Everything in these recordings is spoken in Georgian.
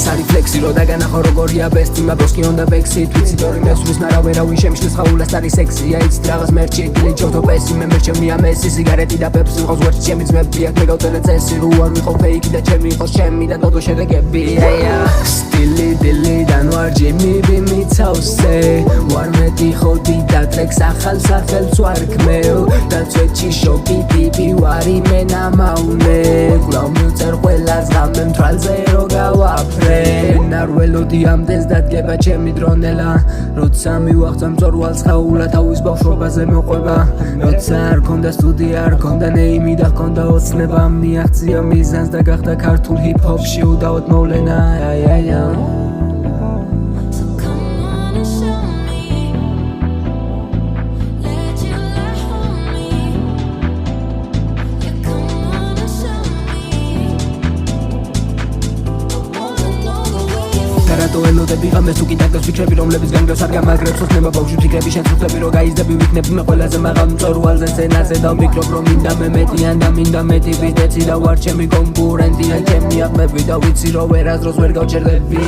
არის ფლექსი რო დაგანახო როგორია ბესტი მაბროს კი უნდა ბექსი თვიცი დორი მესვრის მარა ვერავინ შემიშლის ხაულას არის სექსია იცით რაღაც მერჩი ეკილი ჯოთო პესი მე მერჩემია მესი სიგარეტი და პეპსი ყავს ვერჩი ჩემი ძმები აქ მე გავწერე წესი რო არ ვიყო ფეიკი და ჩემი იყოს ჩემი და დოდო შედეგები სტილი დილიდან ვარ ჯიმი ბიმი ცავსე ვარ მეტი ხოდი და ტრეკს ახალ სახელს ვარ ქმევ და წვეთში შოკი ტიპი ვარი მე ნამაუნე კვლავ მივწერ ყველას ღამე მთვალზე რო გავაფრე არ ველოდი ამდენს დადგება ჩემი დრონელა როცა მივახცე მწორვალს ხაულა თავის ბავშვობაზე მოყვება როცა არ ქონდა სტუდია არ ქონდა ნეიმი და ქონდა ოცნება მიაღწია მიზანს და გახდა ქართულ ჰიპ-ჰოპში უდავოდ მოვლენა რატო ელოდები ღამეს უკი დაგდებს ფიქრები რომლებიც განგრევს არ გამაგრებს ოცნება ბავშვი ფიქრები შენ სრულები რო გაიზრდები ვიქნები მე ყველაზე მაღალ მწორვალზე სცენაზე და ვფიქრობ რომ მინდა მე მეტიან და მინდა მეტი ვიდეცი და ვარ ჩემი კონკურენტი ან ჩემი აღმები და ვიცი რომ ვერასდროს ვერ გავჩერდები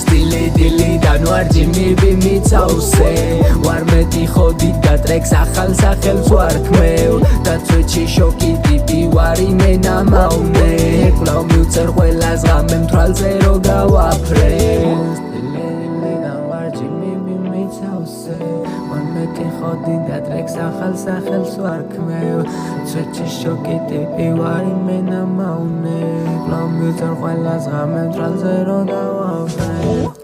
სტილი დილიდან ვარ ჯიმი ბიმი ცავსე ვარ მეტი ხოდი და ტრეკს ახალ სახელს ვარ ქმევ და წვეთში შოკი ტიპი ვარი მე ნამაუნე კვლავ მივწერ ყველას ღამე მთვალზე რო გავაფრე ხოდი და ტრეკს ახალ სახელს ვარ ქმევ წვეთში შოკი ტიპი ვარი მე ნამაუნე კვლავ მივწერ ყველას ღამე მთვალზე რო გავაფრე